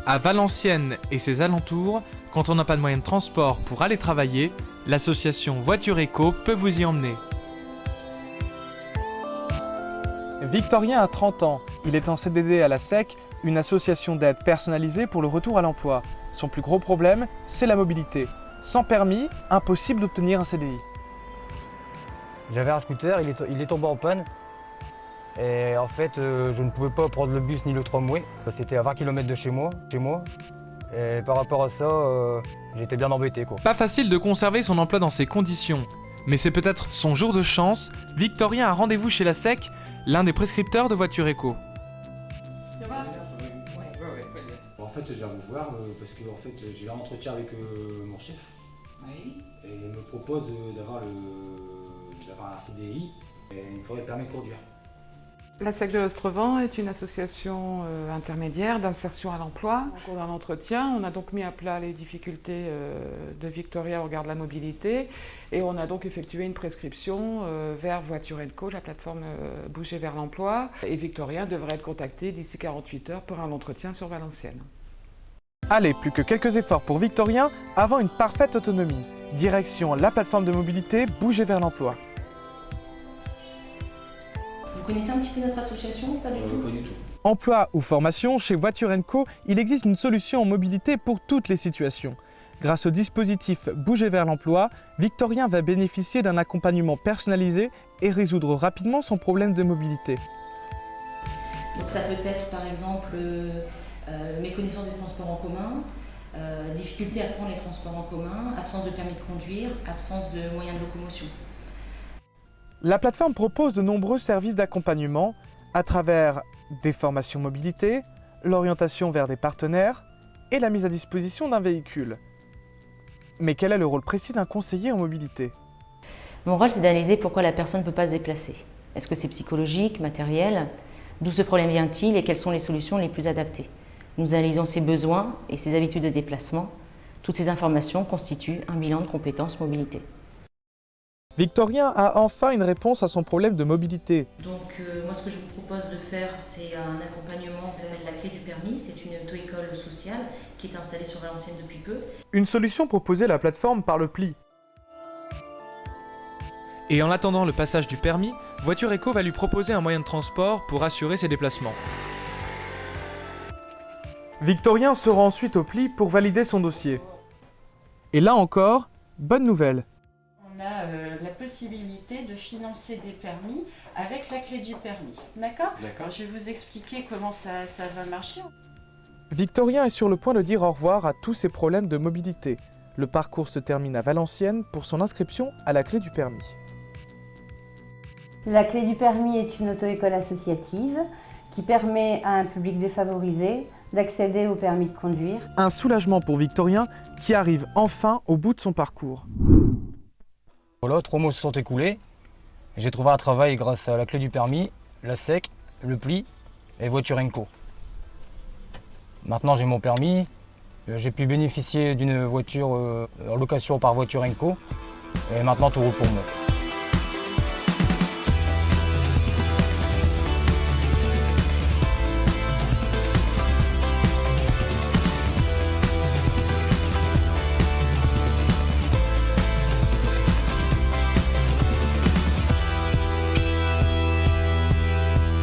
À Valenciennes et ses alentours, quand on n'a pas de moyen de transport pour aller travailler, l'association Voiture Éco peut vous y emmener. Victorien a 30 ans. Il est en CDD à la SEC, une association d'aide personnalisée pour le retour à l'emploi. Son plus gros problème, c'est la mobilité. Sans permis, impossible d'obtenir un CDI. J'avais un scooter, il est tombé en panne. Et en fait, je ne pouvais pas prendre le bus ni le tramway. C'était à 20 km de chez moi. Et par rapport à ça, j'étais bien embêté, quoi. Pas facile de conserver son emploi dans ces conditions. Mais c'est peut-être son jour de chance. Victorien a rendez-vous chez la SEC, l'un des prescripteurs de Voiture Éco. Ça va? En fait, je viens vous voir parce que j'ai eu un entretien avec mon chef. Oui. Et il me propose d'avoir un CDI et il me faudrait le permis de conduire. La SEC de l'Ostrevent est une association intermédiaire d'insertion à l'emploi. Au cours d'un entretien, on a donc mis à plat les difficultés de Victoria au regard de la mobilité et on a donc effectué une prescription vers Voiture Éco, la plateforme Bouger vers l'emploi. Et Victoria devrait être contacté d'ici 48 heures pour un entretien sur Valenciennes. Allez, plus que quelques efforts pour Victorien avant une parfaite autonomie. Direction la plateforme de mobilité Bouger vers l'emploi. Vous connaissez un petit peu notre association? Pas du tout. Pas du tout. Emploi ou formation, chez Voiture Co, il existe une solution en mobilité pour toutes les situations. Grâce au dispositif Bouger vers l'emploi, Victorien va bénéficier d'un accompagnement personnalisé et résoudre rapidement son problème de mobilité. Donc ça peut être par exemple méconnaissance des transports en commun, difficulté à prendre les transports en commun, absence de permis de conduire, absence de moyens de locomotion. La plateforme propose de nombreux services d'accompagnement à travers des formations mobilité, l'orientation vers des partenaires et la mise à disposition d'un véhicule. Mais quel est le rôle précis d'un conseiller en mobilité? Mon rôle, c'est d'analyser pourquoi la personne ne peut pas se déplacer. Est-ce que c'est psychologique, matériel? D'où ce problème vient-il et quelles sont les solutions les plus adaptées? Nous analysons ses besoins et ses habitudes de déplacement. Toutes ces informations constituent un bilan de compétences mobilité. Victorien a enfin une réponse à son problème de mobilité. Donc moi ce que je vous propose de faire, c'est un accompagnement vers la clé du permis. C'est une auto-école sociale qui est installée sur Valenciennes depuis peu. Une solution proposée à la plateforme par le Pli. Et en attendant le passage du permis, Voiture Éco va lui proposer un moyen de transport pour assurer ses déplacements. Victorien se rend ensuite au Pli pour valider son dossier. Et là encore, bonne nouvelle. On a la possibilité de financer des permis avec la clé du permis. D'accord? D'accord. Je vais vous expliquer comment ça va marcher. Victorien est sur le point de dire au revoir à tous ses problèmes de mobilité. Le parcours se termine à Valenciennes pour son inscription à la clé du permis. La clé du permis est une auto-école associative qui permet à un public défavorisé d'accéder au permis de conduire. Un soulagement pour Victorien qui arrive enfin au bout de son parcours. Voilà, 3 mois se sont écoulés. J'ai trouvé un travail grâce à la clé du permis, la SEC, le Pli et Voiture Co. Maintenant j'ai mon permis, j'ai pu bénéficier d'une voiture en location par Voiture Co. Et maintenant tout roule pour moi.